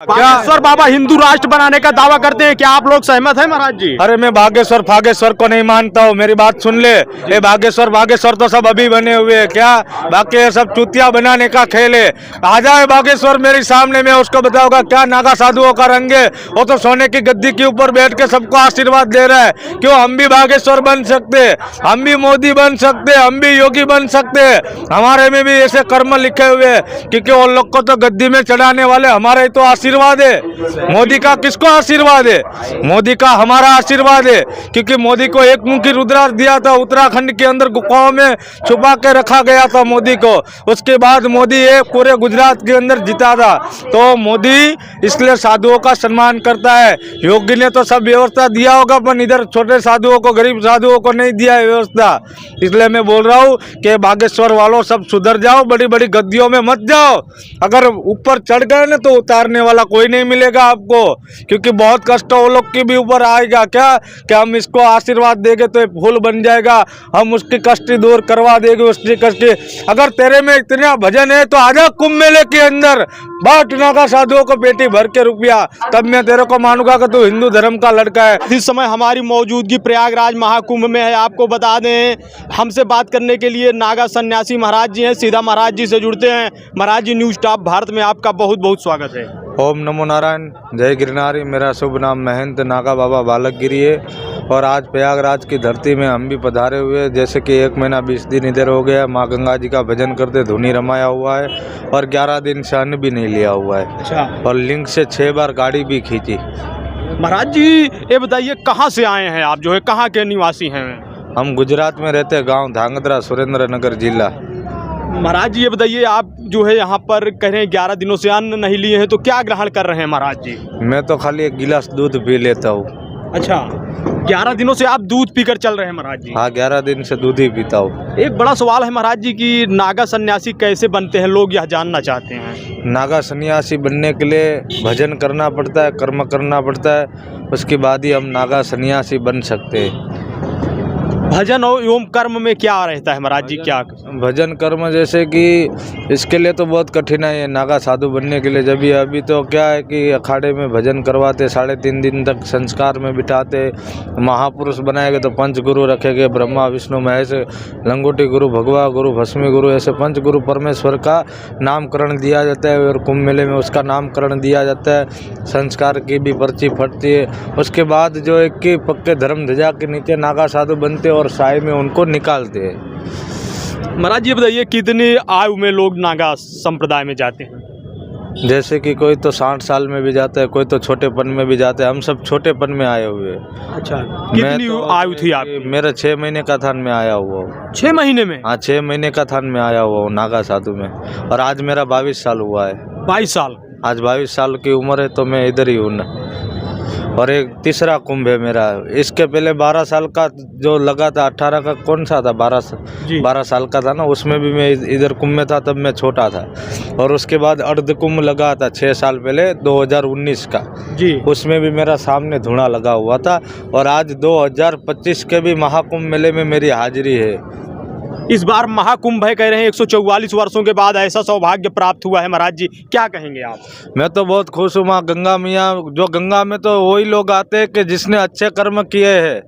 बागेश्वर बाबा हिंदू राष्ट्र बनाने का दावा करते हैं, क्या आप लोग सहमत हैं महाराज जी? अरे मैं बागेश्वर फागेश्वर को नहीं मानता हूँ, मेरी बात सुन ले। ये बागेश्वर तो सब अभी बने हुए हैं, क्या बाकी ये सब चुतिया बनाने का खेल है। आ जाए बागेश्वर मेरे सामने, में उसको बताऊंगा क्या नागा साधुओं का रंग है। वो तो सोने की गद्दी के ऊपर बैठ के सबको आशीर्वाद दे रहा है। क्यों हम भी बागेश्वर बन सकते, हम भी मोदी बन सकते, हम भी योगी बन सकते। हमारे में भी ऐसे कर्म लिखे हुए हैं, क्योंकि वो लोग को तो गद्दी में चढ़ाने वाले हमारे तो आशीर्वाद है। मोदी का किसको आशीर्वाद है? मोदी का हमारा आशीर्वाद है, क्योंकि मोदी को एक मुखी रुद्राक्ष दिया था, उत्तराखंड के अंदर गुफाओं में छुपा के रखा गया था मोदी को। उसके बाद मोदी ये पूरे गुजरात के अंदर जीता था। तो मोदी इसलिए साधुओं का सम्मान करता है। योगी ने तो सब व्यवस्था दिया होगा, पर इधर छोटे साधुओं को, गरीब साधुओं को नहीं दिया है व्यवस्था। इसलिए मैं बोल रहा हूँ कि बागेश्वर वालों सब सुधर जाओ, बड़ी बड़ी गद्दियों में मत जाओ। अगर ऊपर चढ़ गए ना तो उतारने वाला कोई नहीं मिलेगा आपको, क्योंकि बहुत कष्ट वो लोग के भी ऊपर आएगा। क्या हम इसको आशीर्वाद देंगे तो फूल बन जाएगा, हम उसकी कष्टी दूर करवा देंगे उसकी कष्टी। अगर तेरे में इतना भजन है तो आजा कुंभ मेले के अंदर, बाट नागा साधुओं को पेटी भर के रुपया, तब मैं तेरे को मानूंगा कि तू हिंदू धर्म का लड़का है। इस समय हमारी मौजूदगी प्रयागराज महाकुंभ में है। आपको बता दें, हमसे बात करने के लिए नागा सन्यासी महाराज जी हैं, सीधा महाराज जी से जुड़ते हैं। महाराज जी, न्यूज टॉप भारत में आपका बहुत बहुत स्वागत है। ओम नमो नारायण, जय गिरनारी। मेरा शुभ नाम महंत नागा बाबा बालकगिरी है और आज प्रयागराज की धरती में हम भी पधारे हुए हैं। जैसे कि 1 महीना 20 दिन इधर हो गया, माँ गंगा जी का भजन करते धुनी रमाया हुआ है और 11 दिन से अन्न भी नहीं लिया हुआ है। अच्छा। और लिंग से 6 बार गाड़ी भी खींची। महाराज जी ये बताइए, कहाँ से आए हैं आप, जो है कहाँ के निवासी हैं? हम गुजरात में रहते, गाँव धांगध्रा, सुरेंद्र नगर जिला। महाराज जी ये बताइए, आप जो है यहाँ पर कह रहे हैं 11 दिनों से अन्न नहीं लिए हैं, तो क्या ग्रहण कर रहे हैं महाराज जी? मैं तो खाली 1 गिलास दूध पी लेता हूँ। अच्छा, 11 दिनों से आप दूध पीकर चल रहे हैं महाराज जी? हाँ, 11 दिन से दूध ही पीता हूँ। एक बड़ा सवाल है महाराज जी कि नागा सन्यासी कैसे बनते हैं, लोग यह जानना चाहते हैं। नागा सन्यासी बनने के लिए भजन करना पड़ता है, कर्म करना पड़ता है, उसके बाद ही हम नागा सन्यासी बन सकते हैं। भजन और एवं कर्म में क्या रहता है महाराज जी? क्या भजन कर्म, जैसे कि इसके लिए तो बहुत कठिनाई है नागा साधु बनने के लिए। जब भी अभी तो क्या है कि अखाड़े में भजन करवाते, 3.5 दिन तक संस्कार में बिठाते। महापुरुष बनाएंगे तो 5 गुरु रखेंगे, ब्रह्मा विष्णु महेश, लंगोटी गुरु, भगवा गुरु, भस्मी गुरु, ऐसे 5 गुरु परमेश्वर का नामकरण दिया जाता है और कुंभ मेले में उसका नामकरण दिया जाता है। संस्कार की भी पर्ची फटती है। उसके बाद जो एक कि पक्के धर्म ध्वजा के नीचे नागा साधु बनते और साय में उनको निकालते हैं। महाराज जी बताइए, कितनी आयु में लोग नागा संप्रदाय में जाते हैं? जैसे कि कोई तो 60 साल में भी जाता है, कोई तो छोटेपन में भी जाता है। हम सब छोटेपन में आए हुए हैं। अच्छा, कितनी आयु थी आपकी? मेरा 6 महीने का थान में आया हुआ हूँ। 6 महीने में? हाँ, 6 महीने का थान में आया हुआ हूँ नागा साधु में। और आज मेरा 22 साल हुआ है। 22 साल? आज 22 साल की उम्र है, तो मैं इधर ही हूँ ना। और एक तीसरा कुंभ है मेरा। इसके पहले 12 साल का जो लगा था, 18 का कौन सा था, 12 साल का था ना, उसमें भी मैं इधर कुंभ में था, तब मैं छोटा था। और उसके बाद अर्ध कुंभ लगा था 6 साल पहले, 2019 का जी, उसमें भी मेरा सामने धुआं लगा हुआ था। और आज 2025 के भी महाकुंभ मेले में मेरी हाजिरी है। इस बार महाकुंभ है, कह रहे हैं 144 वर्षों के बाद ऐसा सौभाग्य प्राप्त हुआ है। महाराज जी क्या कहेंगे आप? मैं तो बहुत खुश हूँ। माँ गंगा मैया, जो गंगा में तो वही लोग आते हैं कि जिसने अच्छे कर्म किए हैं,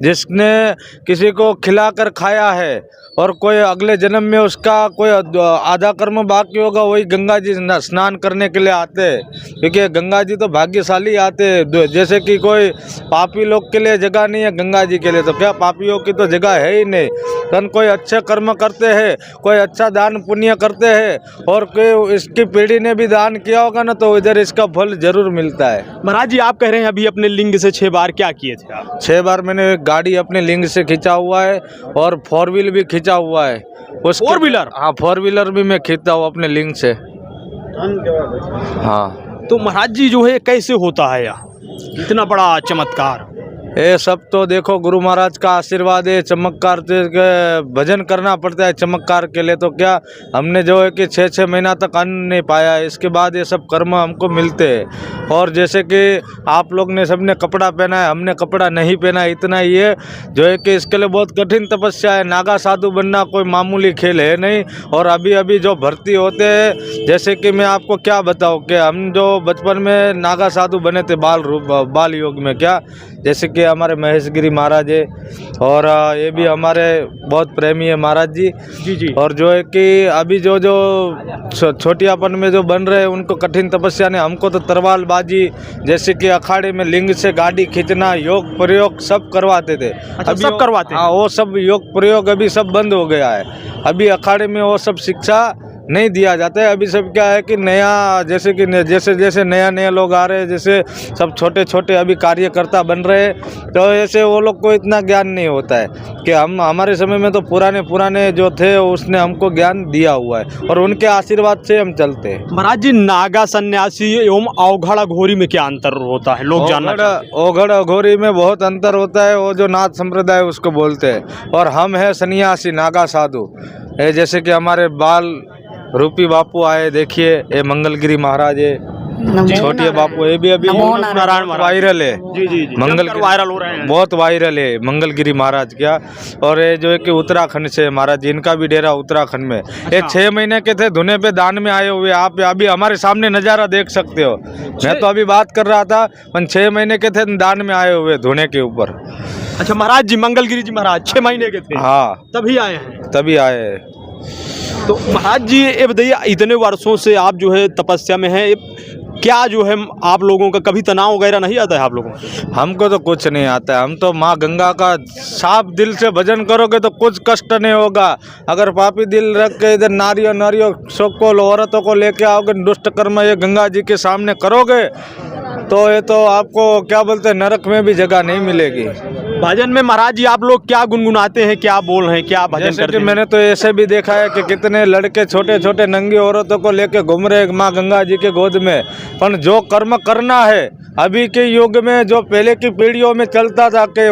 जिसने किसी को खिलाकर खाया है, और कोई अगले जन्म में उसका कोई आधा कर्म बाकी होगा, वही गंगा जी स्नान करने के लिए आते हैं। क्योंकि गंगा जी तो भाग्यशाली आते हैं। जैसे कि कोई पापी लोग के लिए जगह नहीं है गंगा जी के लिए, तो क्या पापियों की तो जगह है ही नहीं। तन कोई अच्छे कर्म करते हैं, कोई अच्छा दान पुण्य करते हैं, और कोई इसकी पीढ़ी ने भी दान किया होगा ना, तो इधर इसका फल जरूर मिलता है। महाराज जी आप कह रहे हैं अभी अपने लिंग से 6 बार क्या किए थे आप? 6 बार मैंने गाड़ी अपने लिंग से खींचा हुआ है, और 4 व्हील भी खींचा हुआ है। 4 व्हीलर? हाँ, 4 व्हीलर भी मैं खींचता हूँ अपने लिंग से। हाँ। तो महाराज जी जो है कैसे होता है यहाँ इतना बड़ा चमत्कार? ये सब तो देखो गुरु महाराज का आशीर्वाद है। चमत्कार के भजन करना पड़ता है चमत्कार के लिए। तो क्या हमने जो है कि 6-6 महीना तक अन्न नहीं पाया, इसके बाद ये सब कर्म हमको मिलते हैं। और जैसे कि आप लोग ने सबने कपड़ा पहना है, हमने कपड़ा नहीं पहना, इतना ही है जो है कि इसके लिए बहुत कठिन तपस्या है। नागा साधु बनना कोई मामूली खेल है नहीं। और अभी अभी जो भर्ती होते हैं, जैसे कि मैं आपको क्या बताऊँ कि हम जो बचपन में नागा साधु बने थे बाल योग में, क्या जैसे कि हमारे महेश गिरी महाराज है और ये भी हमारे बहुत प्रेमी है महाराज जी। जी जी। और जो है कि अभी जो छोटियापन में जो बन रहे हैं उनको कठिन तपस्या ने, हमको तो तरवालबाजी जैसे कि अखाड़े में लिंग से गाड़ी खींचना, योग प्रयोग सब करवाते थे। अच्छा, अभी सब करवाते हैं? हाँ, वो सब योग प्रयोग अभी सब बंद हो गया है। अभी अखाड़े में वो सब शिक्षा नहीं दिया जाता है। अभी सब क्या है कि नया जैसे कि जैसे नया लोग आ रहे हैं, जैसे सब छोटे छोटे अभी कार्यकर्ता बन रहे हैं, तो ऐसे वो लोग को इतना ज्ञान नहीं होता है कि हमारे समय में तो पुराने जो थे उसने हमको ज्ञान दिया हुआ है और उनके आशीर्वाद से हम चलते हैं। महाराज जी, नागा सन्यासी एवं अवघड़ अघोरी में क्या अंतर होता है, लोग जानना? ओघड़ अघोरी में बहुत अंतर होता है। वो जो नाथ संप्रदाय उसको बोलते हैं, और हम है सन्यासी नागा साधु। जैसे कि हमारे बाल रूपी बापू आए, देखिए ये मंगलगिरी महाराज है, छोटे बापू, ये भी अभी नारायण वायरल है। जी जी जी, मंगल वायरल हो रहे हैं, बहुत वायरल है मंगलगिरी महाराज क्या। और ये जो है कि उत्तराखंड से महाराज जी, इनका भी डेरा उत्तराखंड में। ये 6 महीने के थे, धुने पे दान में आए हुए। आप अभी हमारे सामने नज़ारा देख सकते हो। मैं तो अभी बात कर रहा था, पर 6 महीने के थे, दान में आए हुए धुने के ऊपर। अच्छा महाराज जी, मंगलगिरी जी महाराज 6 महीने के थे? हाँ, तभी आए हैं? तभी आए हैं। तो महाराज जी ये बताइए, इतने वर्षों से आप जो है तपस्या में हैं, क्या जो है आप लोगों का कभी तनाव वगैरह नहीं आता है आप लोगों को? हमको तो कुछ नहीं आता है। हम तो माँ गंगा का साफ दिल से भजन करोगे तो कुछ कष्ट नहीं होगा। अगर पापी दिल रख के इधर नारियों सबको औरतों को लेके आओगे, दुष्ट कर्म ये गंगा जी के सामने करोगे, तो ये तो आपको क्या बोलते हैं, नरक में भी जगह नहीं मिलेगी। भजन में महाराज जी आप लोग क्या गुनगुनाते हैं, क्या बोल रहे हैं, क्या भजन करते हैं? मैंने तो ऐसे भी देखा है कि कितने लड़के छोटे छोटे नंगी औरतों को लेके घूम रहे माँ गंगा जी के गोद में। पर जो कर्म करना है अभी के युग में, जो पहले की पीढ़ियों में चलता था कि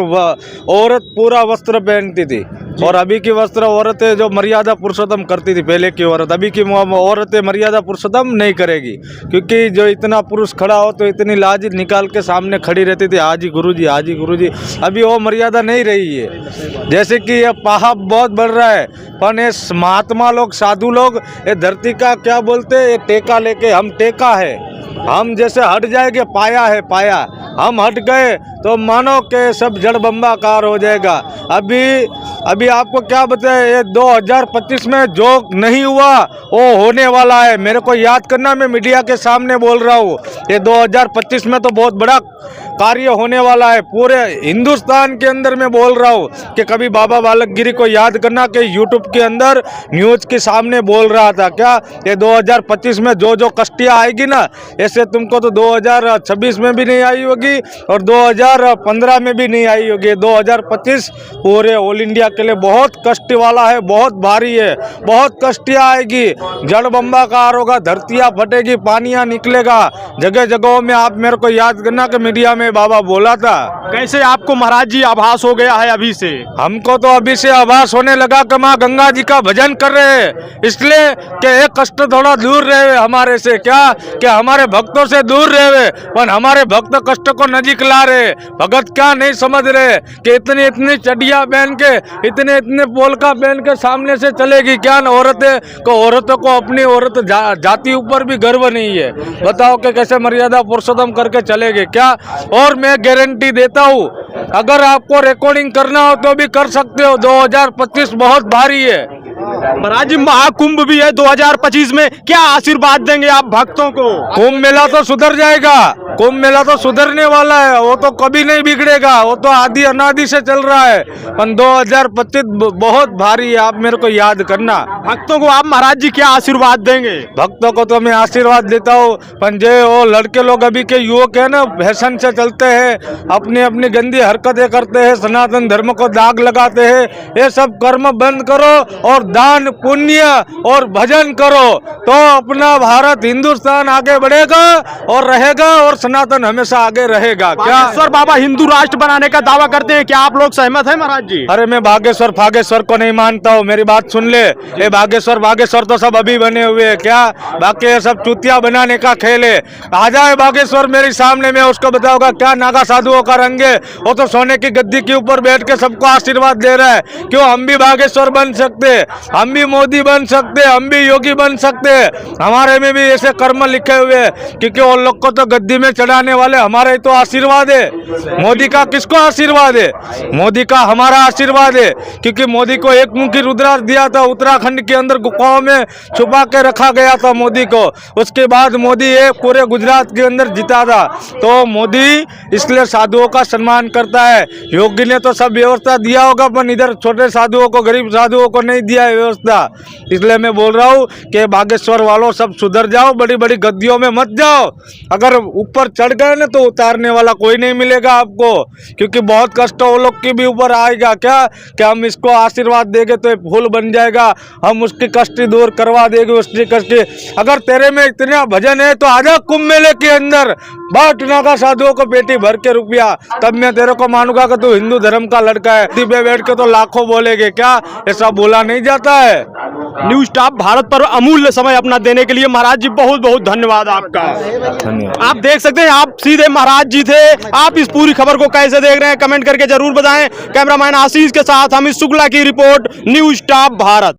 औरत पूरा वस्त्र पहनती थी, और अभी की वस्त्र औरतें जो मर्यादा पुरुषोत्तम करती थी पहले की औरत, अभी की औरतें मर्यादा पुरुषोत्तम नहीं करेगी। क्योंकि जो इतना पुरुष खड़ा हो तो इतनी लाज निकाल के सामने खड़ी रहती थी, हाजी गुरुजी हाजी गुरुजी। अभी वो मर्यादा नहीं रही है। जैसे कि ये पाप बहुत बढ़ रहा है, पर ये महात्मा लोग, साधु लोग, ये धरती का क्या बोलते हैं, ये टेका लेके, हम टेका है, हम जैसे हट जाएंगे, पाया है पाया, हम हट गए तो मानो के सब जड़ बम्बाकार हो जाएगा। अभी आपको क्या बताए, ये 2025 में जो नहीं हुआ वो होने वाला है। मेरे को याद करना, मैं मीडिया के सामने बोल रहा हूँ, ये 2025 में तो बहुत बड़ा कार्य होने वाला है पूरे हिंदुस्तान के अंदर। मैं बोल रहा हूँ कि कभी बाबा बालक गिरी को याद करना कि यूट्यूब के अंदर न्यूज के सामने बोल रहा था क्या, ये 2025 में जो कष्टियाँ आएगी ना, ऐसे तुमको तो 2026 में भी नहीं आई होगी और 2015 में भी नहीं आई होगी। 2025 पूरे ऑल इंडिया के लिए बहुत कष्ट वाला है, बहुत भारी है, बहुत कष्टियाँ आएगी, जड़ बम्बाकार होगा, धरतियाँ फटेगी, पानियाँ निकलेगा जगह जगहों में। आप मेरे को याद करना कि मीडिया में बाबा बोला था। कैसे आपको महाराज जी आभास हो गया है अभी से? हमको तो अभी से आभास होने लगा कि माँ गंगा जी का भजन कर रहे हैं, इसलिए कि एक कष्ट थोड़ा दूर रहे हमारे से, क्या कि हमारे भक्तों से दूर रहे, पर हमारे भक्त कष्ट को नजीक ला रहे। भगत क्या नहीं समझ रहे कि इतनी चड्डियाँ पहन के, इतने पोलका पहन के सामने से चलेगी क्या न औरतों को अपनी औरत जाति ऊपर भी गर्व नहीं है। बताओ कि कैसे मर्यादा पुरुषोत्तम करके चलेगे क्या। और मैं गारंटी देता हूँ, अगर आपको रिकॉर्डिंग करना हो तो भी कर सकते हो। 2025 बहुत भारी है। महाराज जी महाकुंभ भी है 2025 में, क्या आशीर्वाद देंगे आप भक्तों को? कुंभ मेला तो सुधर जाएगा, कुंभ मेला तो सुधरने वाला है, वो तो कभी नहीं बिगड़ेगा, वो तो आदि अनादि से चल रहा है। पर 2025 बहुत भारी है, आप मेरे को याद करना। भक्तों को आप महाराज जी क्या आशीर्वाद देंगे? भक्तों को तो मैं आशीर्वाद देता हूँ, पर जो वो लड़के लोग अभी के युवक है ना, फैशन से चलते हैं, अपनी अपनी गंदी हरकतें करते हैं, सनातन धर्म को दाग लगाते हैं, ये सब कर्म बंद करो और दान दान पुण्य और भजन करो तो अपना भारत हिंदुस्तान आगे बढ़ेगा और रहेगा और सनातन हमेशा आगे रहेगा। क्या बागेश्वर बाबा हिंदू राष्ट्र बनाने का दावा करते हैं, क्या आप लोग सहमत हैं महाराज जी? अरे मैं बागेश्वर फागेश्वर को नहीं मानता हूँ, मेरी बात सुन ले। ये बागेश्वर तो सब अभी बने हुए हैं, क्या बाकी ये सब चूतिया बनाने का खेल है। आ जाए बागेश्वर मेरे सामने, में उसको बताऊंगा क्या नागा साधुओं का रंग है। वो तो सोने की गद्दी के ऊपर बैठ के सबको आशीर्वाद दे रहा है। क्यों हम भी बागेश्वर बन सकते, हम भी मोदी बन सकते, हम भी योगी बन सकते। हमारे में भी ऐसे कर्म लिखे हुए हैं, क्योंकि उन लोग को तो गद्दी में चढ़ाने वाले हमारे तो आशीर्वाद है। मोदी का किसको आशीर्वाद है? मोदी का हमारा आशीर्वाद है, क्योंकि मोदी को एक मुखी रुद्राक्ष दिया था, उत्तराखंड के अंदर गुफाओं में छुपा के रखा गया था मोदी को। उसके बाद मोदी ये पूरे गुजरात के अंदर जीता था। तो मोदी इसलिए साधुओं का सम्मान करता है। योगी ने तो सब व्यवस्था दिया होगा, पर इधर छोटे साधुओं को, गरीब साधुओं को नहीं दिया है व्यवस्था। इसलिए मैं बोल रहा हूँ कि बागेश्वर वालों सब सुधर जाओ, बड़ी बड़ी गद्दियों में मत जाओ। अगर ऊपर चढ़ गए ना तो उतारने वाला कोई नहीं मिलेगा आपको, क्योंकि बहुत कष्ट वो लोग के भी ऊपर आएगा। क्या कि हम इसको आशीर्वाद देंगे तो फूल बन जाएगा, हम उसकी कष्ट दूर करवा देंगे, उसकी कष्ट। अगर तेरे में इतना भजन है तो आजा कुंभ मेले के अंदर बाट नागा साधुओं को पेटी भर के रुपया, तब मैं तेरे को मानूंगा कि तू हिंदू धर्म का लड़का है। पे बैठ के तो लाखों बोलेगे, क्या ऐसा बोला नहीं जाता है। न्यूज स्टाफ भारत पर अमूल्य समय अपना देने के लिए महाराज जी बहुत बहुत धन्यवाद आपका। धन्यवाद। आप देख सकते हैं, आप सीधे महाराज जी थे। आप इस पूरी खबर को कैसे देख रहे हैं कमेंट करके जरूर बताएं। कैमरामैन आशीष के साथ हम इस शुक्ला की रिपोर्ट, न्यूज स्टाफ भारत।